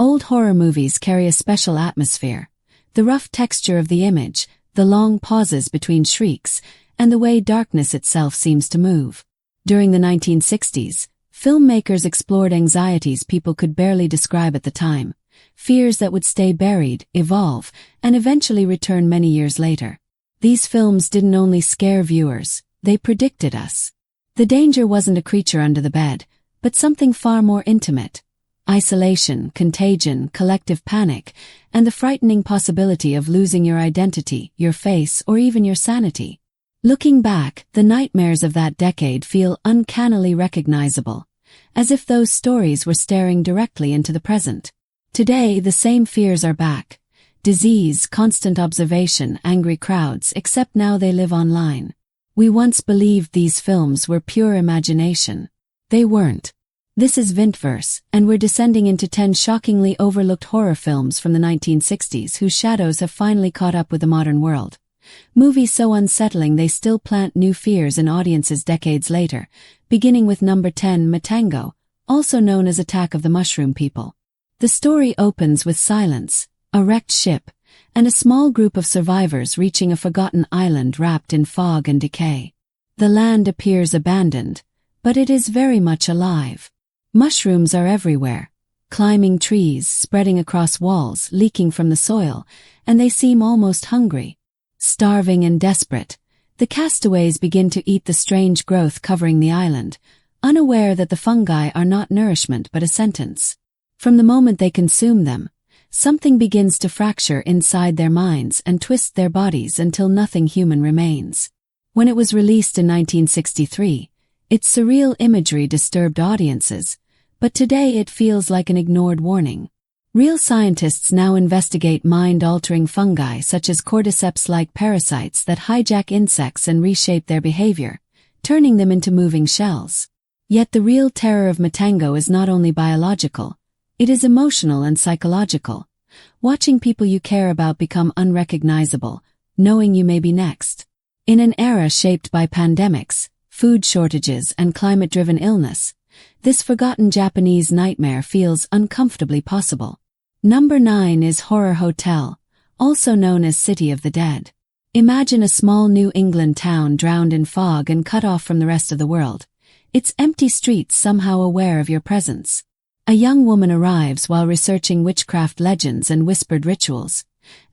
Old horror movies carry a special atmosphere. The rough texture of the image, the long pauses between shrieks, and the way darkness itself seems to move. During the 1960s, filmmakers explored anxieties people could barely describe at the time, fears that would stay buried, evolve, and eventually return many years later. These films didn't only scare viewers, they predicted us. The danger wasn't a creature under the bed, but something far more intimate. Isolation, contagion, collective panic, and the frightening possibility of losing your identity, your face, or even your sanity. Looking back, the nightmares of that decade feel uncannily recognizable, as if those stories were staring directly into the present. Today, the same fears are back. Disease, constant observation, angry crowds, except now they live online. We once believed these films were pure imagination. They weren't. This is Vintverse, and we're descending into 10 shockingly overlooked horror films from the 1960s whose shadows have finally caught up with the modern world. Movies so unsettling they still plant new fears in audiences decades later, beginning with number 10, Matango, also known as Attack of the Mushroom People. The story opens with silence, a wrecked ship, and a small group of survivors reaching a forgotten island wrapped in fog and decay. The land appears abandoned, but it is very much alive. Mushrooms are everywhere, climbing trees, spreading across walls, leaking from the soil, and they seem almost hungry. Starving and desperate, the castaways begin to eat the strange growth covering the island, unaware that the fungi are not nourishment but a sentence. From the moment they consume them, something begins to fracture inside their minds and twist their bodies until nothing human remains. When it was released in 1963, its surreal imagery disturbed audiences, but today it feels like an ignored warning. Real scientists now investigate mind-altering fungi such as cordyceps-like parasites that hijack insects and reshape their behavior, turning them into moving shells. Yet the real terror of Matango is not only biological, it is emotional and psychological. Watching people you care about become unrecognizable, knowing you may be next. In an era shaped by pandemics, food shortages, and climate-driven illness, this forgotten Japanese nightmare feels uncomfortably possible. Number 9 is Horror Hotel, also known as City of the Dead. Imagine a small New England town drowned in fog and cut off from the rest of the world, its empty streets somehow aware of your presence. A young woman arrives while researching witchcraft legends and whispered rituals,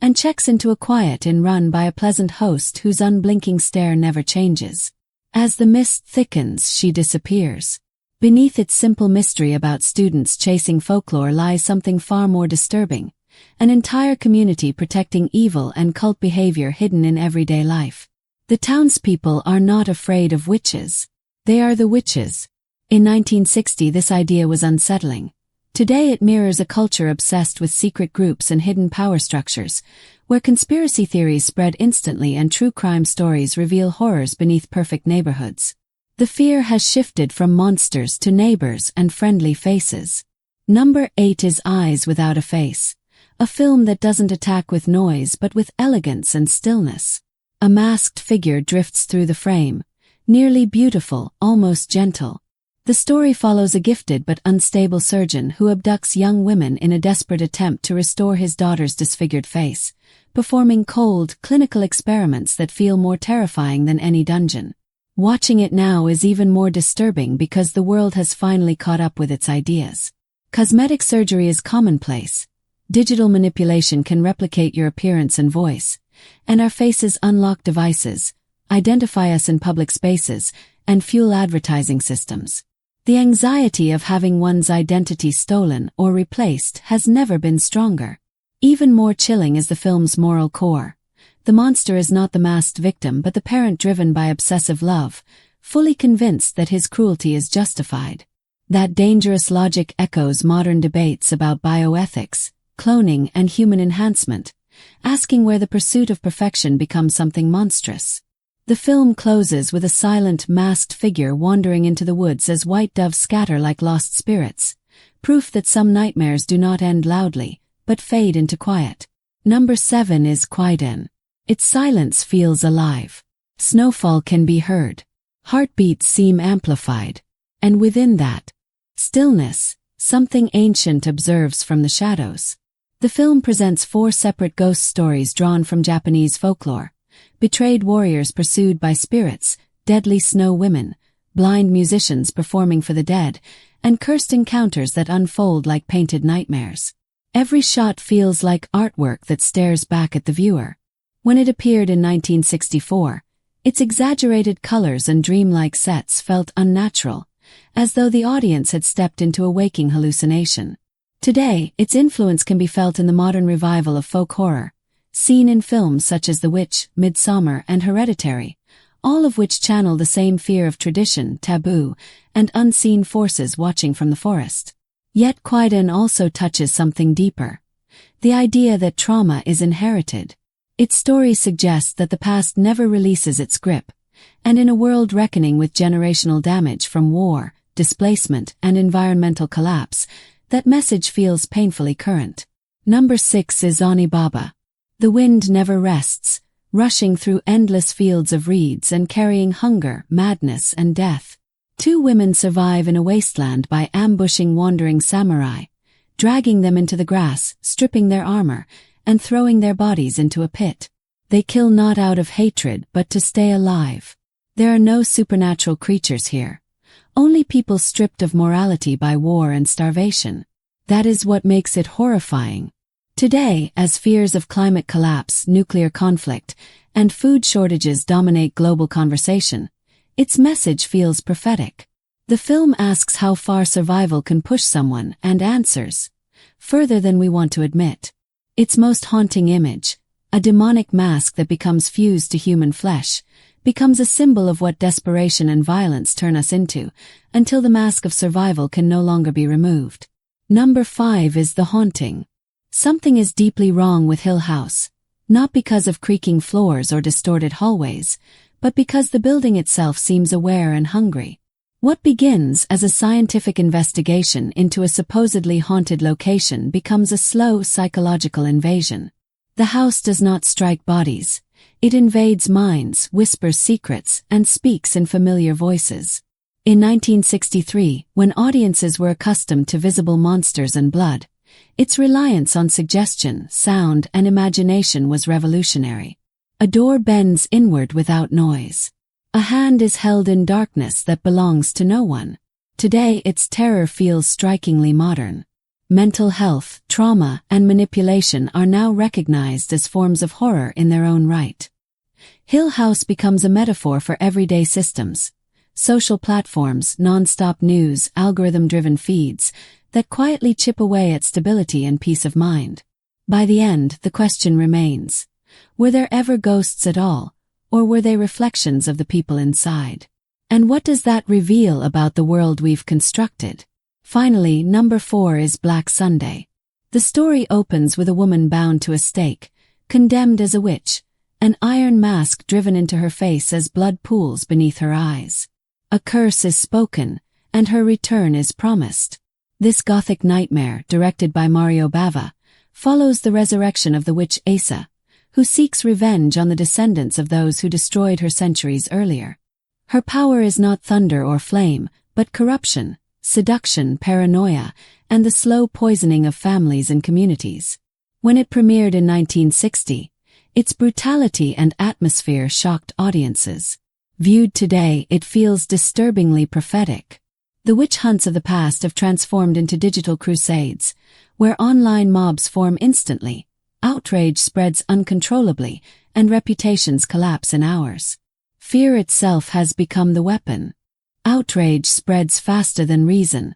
and checks into a quiet inn run by a pleasant host whose unblinking stare never changes. As the mist thickens, she disappears. Beneath its simple mystery about students chasing folklore lies something far more disturbing, an entire community protecting evil and cult behavior hidden in everyday life. The townspeople are not afraid of witches. They are the witches. In 1960, this idea was unsettling. Today it mirrors a culture obsessed with secret groups and hidden power structures, where conspiracy theories spread instantly and true crime stories reveal horrors beneath perfect neighborhoods. The fear has shifted from monsters to neighbors and friendly faces. Number 8 is Eyes Without a Face, a film that doesn't attack with noise but with elegance and stillness. A masked figure drifts through the frame, nearly beautiful, almost gentle. The story follows a gifted but unstable surgeon who abducts young women in a desperate attempt to restore his daughter's disfigured face, performing cold, clinical experiments that feel more terrifying than any dungeon. Watching it now is even more disturbing because the world has finally caught up with its ideas. Cosmetic surgery is commonplace. Digital manipulation can replicate your appearance and voice, and our faces unlock devices, identify us in public spaces, and fuel advertising systems. The anxiety of having one's identity stolen or replaced has never been stronger. Even more chilling is the film's moral core. The monster is not the masked victim but the parent driven by obsessive love, fully convinced that his cruelty is justified. That dangerous logic echoes modern debates about bioethics, cloning, and human enhancement, asking where the pursuit of perfection becomes something monstrous. The film closes with a silent, masked figure wandering into the woods as white doves scatter like lost spirits, proof that some nightmares do not end loudly, but fade into quiet. Number 7 is Quiden. Its silence feels alive. Snowfall can be heard. Heartbeats seem amplified. And within that stillness, Something ancient observes from the shadows. The film presents 4 separate ghost stories drawn from Japanese folklore: betrayed warriors pursued by spirits, deadly snow women, blind musicians performing for the dead, and cursed encounters that unfold like painted nightmares. Every shot feels like artwork that stares back at the viewer. When it appeared in 1964, its exaggerated colors and dreamlike sets felt unnatural, as though the audience had stepped into a waking hallucination. Today, its influence can be felt in the modern revival of folk horror, seen in films such as The Witch, Midsommar, and Hereditary, all of which channel the same fear of tradition, taboo, and unseen forces watching from the forest. Yet Kwaidan also touches something deeper: the idea that trauma is inherited. Its story suggests that the past never releases its grip, and in a world reckoning with generational damage from war, displacement, and environmental collapse, that message feels painfully current. Number 6 is Oni Baba. The wind never rests, rushing through endless fields of reeds and carrying hunger, madness, and death. 2 women survive in a wasteland by ambushing wandering samurai, dragging them into the grass, stripping their armor, and throwing their bodies into a pit. They kill not out of hatred but to stay alive. There are no supernatural creatures here, only people stripped of morality by war and starvation. That is what makes it horrifying. Today, as fears of climate collapse, nuclear conflict, and food shortages dominate global conversation, its message feels prophetic. The film asks how far survival can push someone and answers further than we want to admit. Its most haunting image, a demonic mask that becomes fused to human flesh, becomes a symbol of what desperation and violence turn us into, until the mask of survival can no longer be removed. Number 5 is The Haunting. Something is deeply wrong with Hill House, not because of creaking floors or distorted hallways, but because the building itself seems aware and hungry. What begins as a scientific investigation into a supposedly haunted location becomes a slow psychological invasion. The house does not strike bodies. It invades minds, whispers secrets, and speaks in familiar voices. In 1963, when audiences were accustomed to visible monsters and blood, its reliance on suggestion, sound, and imagination was revolutionary. A door bends inward without noise. A hand is held in darkness that belongs to no one. Today, its terror feels strikingly modern. Mental health, trauma, and manipulation are now recognized as forms of horror in their own right. Hill House becomes a metaphor for everyday systems, social platforms, non-stop news, algorithm-driven feeds that quietly chip away at stability and peace of mind. By the end, the question remains: were there ever ghosts at all, or were they reflections of the people inside? And what does that reveal about the world we've constructed? Finally, number 4 is Black Sunday. The story opens with a woman bound to a stake, condemned as a witch, an iron mask driven into her face as blood pools beneath her eyes. A curse is spoken, and her return is promised. This gothic nightmare, directed by Mario Bava, follows the resurrection of the witch Asa, who seeks revenge on the descendants of those who destroyed her centuries earlier. Her power is not thunder or flame, but corruption, seduction, paranoia, and the slow poisoning of families and communities. When it premiered in 1960, its brutality and atmosphere shocked audiences. Viewed today, it feels disturbingly prophetic. The witch hunts of the past have transformed into digital crusades, where online mobs form instantly, outrage spreads uncontrollably, and reputations collapse in hours. Fear itself has become the weapon. Outrage spreads faster than reason,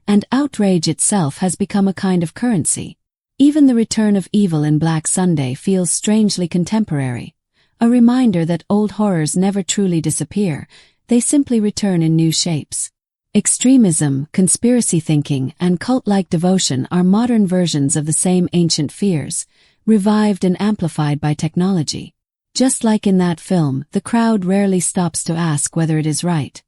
and outrage itself has become a kind of currency. Even the return of evil in Black Sunday feels strangely contemporary, a reminder that old horrors never truly disappear, they simply return in new shapes. Extremism, conspiracy thinking, and cult-like devotion are modern versions of the same ancient fears, revived and amplified by technology. Just like in that film, the crowd rarely stops to ask whether it is right,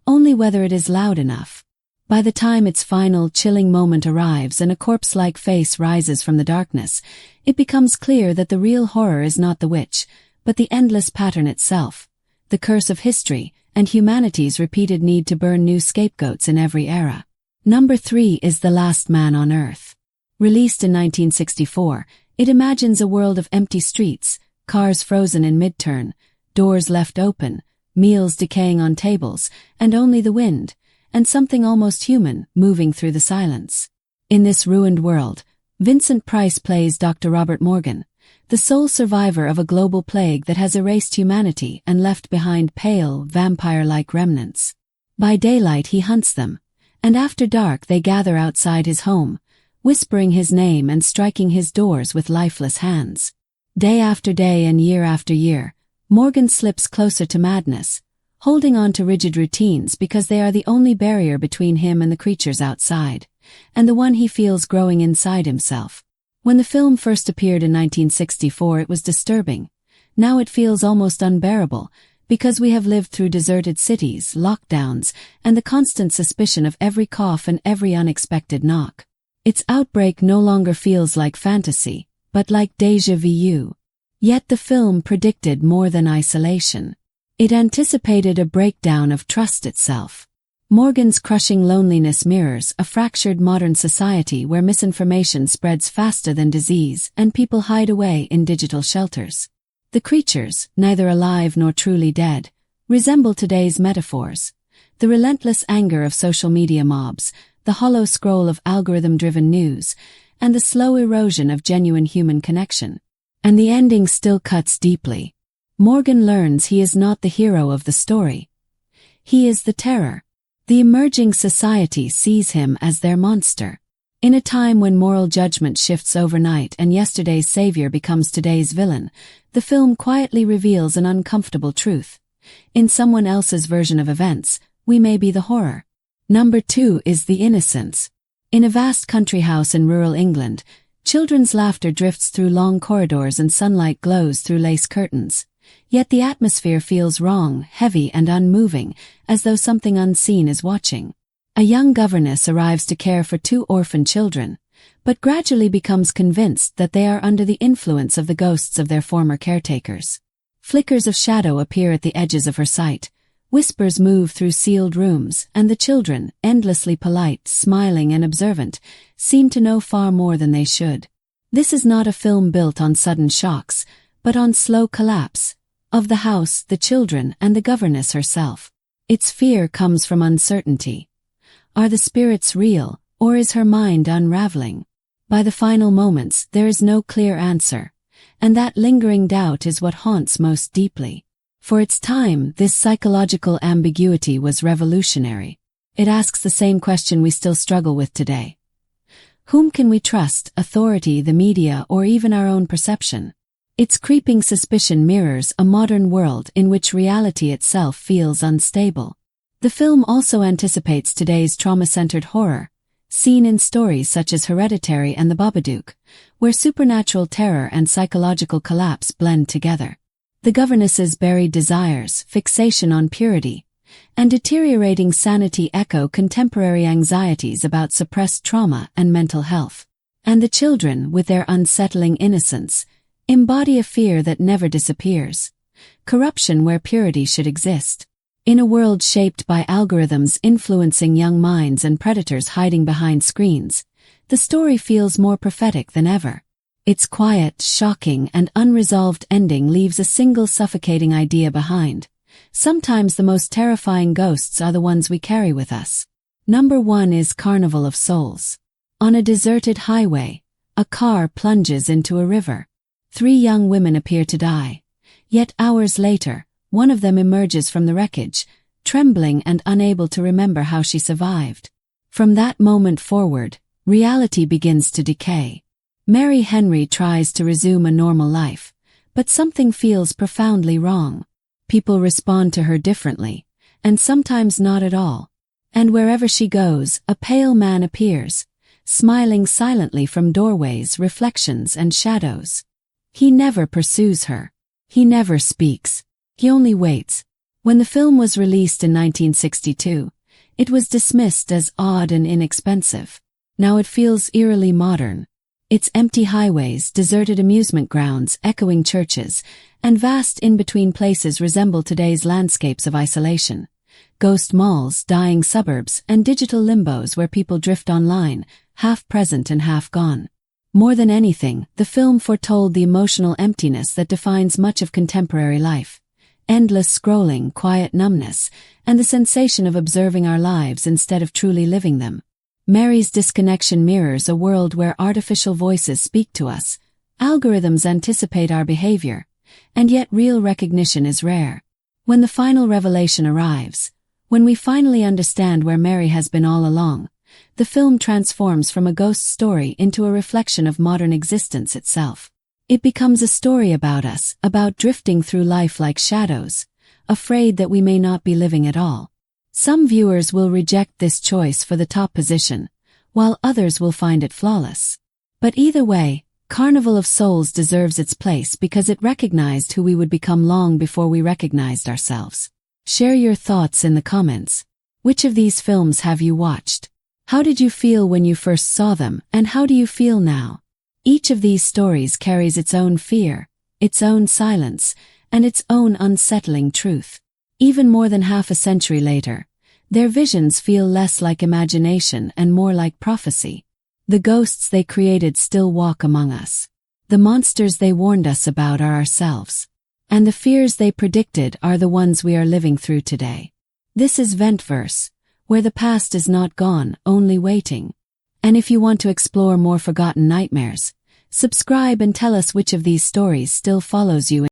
only whether it is loud enough. By the time its final, chilling moment arrives and a corpse-like face rises from the darkness, it becomes clear that the real horror is not the witch, but the endless pattern itself, the curse of history, and humanity's repeated need to burn new scapegoats in every era. Number 3 is The Last Man on Earth. Released in 1964, it imagines a world of empty streets, cars frozen in mid-turn, doors left open, meals decaying on tables, and only the wind, and something almost human, moving through the silence. In this ruined world, Vincent Price plays Dr. Robert Morgan, the sole survivor of a global plague that has erased humanity and left behind pale, vampire-like remnants. By daylight he hunts them, and after dark they gather outside his home, whispering his name and striking his doors with lifeless hands. Day after day and year after year, Morgan slips closer to madness, holding on to rigid routines because they are the only barrier between him and the creatures outside, and the one he feels growing inside himself. When the film first appeared in 1964, it was disturbing. Now it feels almost unbearable, because we have lived through deserted cities, lockdowns, and the constant suspicion of every cough and every unexpected knock. Its outbreak no longer feels like fantasy, but like déjà vu. Yet the film predicted more than isolation. It anticipated a breakdown of trust itself. Morgan's crushing loneliness mirrors a fractured modern society where misinformation spreads faster than disease and people hide away in digital shelters. The creatures, neither alive nor truly dead, resemble today's metaphors. The relentless anger of social media mobs, the hollow scroll of algorithm-driven news, and the slow erosion of genuine human connection. And the ending still cuts deeply. Morgan learns he is not the hero of the story. He is the terror. The emerging society sees him as their monster. In a time when moral judgment shifts overnight and yesterday's savior becomes today's villain, the film quietly reveals an uncomfortable truth. In someone else's version of events, we may be the horror. Number 2 is The Innocents. In a vast country house in rural England, children's laughter drifts through long corridors and sunlight glows through lace curtains. Yet the atmosphere feels wrong, heavy and unmoving, as though something unseen is watching. A young governess arrives to care for 2 orphan children, but gradually becomes convinced that they are under the influence of the ghosts of their former caretakers. Flickers of shadow appear at the edges of her sight, whispers move through sealed rooms, and the children, endlessly polite, smiling and observant, seem to know far more than they should. This is not a film built on sudden shocks, but on slow collapse, of the house, the children, and the governess herself. Its fear comes from uncertainty. Are the spirits real, or is her mind unraveling? By the final moments, there is no clear answer, and that lingering doubt is what haunts most deeply. For its time, this psychological ambiguity was revolutionary. It asks the same question we still struggle with today. Whom can we trust, authority, the media, or even our own perception? Its creeping suspicion mirrors a modern world in which reality itself feels unstable. The film also anticipates today's trauma-centered horror, seen in stories such as Hereditary and The Babadook, where supernatural terror and psychological collapse blend together. The governess's buried desires, fixation on purity, and deteriorating sanity echo contemporary anxieties about suppressed trauma and mental health. And the children, with their unsettling innocence, embody a fear that never disappears. Corruption where purity should exist. In a world shaped by algorithms influencing young minds and predators hiding behind screens, the story feels more prophetic than ever. Its quiet, shocking, and unresolved ending leaves a single suffocating idea behind. Sometimes the most terrifying ghosts are the ones we carry with us. Number 1 is Carnival of Souls. On a deserted highway, a car plunges into a river. 3 young women appear to die. Yet hours later, one of them emerges from the wreckage, trembling and unable to remember how she survived. From that moment forward, reality begins to decay. Mary Henry tries to resume a normal life, but something feels profoundly wrong. People respond to her differently, and sometimes not at all. And wherever she goes, a pale man appears, smiling silently from doorways, reflections, and shadows. He never pursues her. He never speaks. He only waits. When the film was released in 1962, it was dismissed as odd and inexpensive. Now it feels eerily modern. Its empty highways, deserted amusement grounds, echoing churches, and vast in-between places resemble today's landscapes of isolation. ghost malls, dying suburbs, and digital limbos where people drift online, half present and half gone. More than anything, the film foretold the emotional emptiness that defines much of contemporary life. Endless scrolling, quiet numbness, and the sensation of observing our lives instead of truly living them. Mary's disconnection mirrors a world where artificial voices speak to us, algorithms anticipate our behavior, and yet real recognition is rare. When the final revelation arrives, when we finally understand where Mary has been all along, the film transforms from a ghost story into a reflection of modern existence itself. It becomes a story about us, about drifting through life like shadows, afraid that we may not be living at all. Some viewers will reject this choice for the top position, while others will find it flawless. But either way, Carnival of Souls deserves its place because it recognized who we would become long before we recognized ourselves. Share your thoughts in the comments. Which of these films have you watched? How did you feel when you first saw them, and how do you feel now? Each of these stories carries its own fear, its own silence, and its own unsettling truth. Even more than half a century later, their visions feel less like imagination and more like prophecy. The ghosts they created still walk among us. The monsters they warned us about are ourselves. And the fears they predicted are the ones we are living through today. This is Ventverse, where the past is not gone, only waiting. And if you want to explore more forgotten nightmares, subscribe and tell us which of these stories still follows you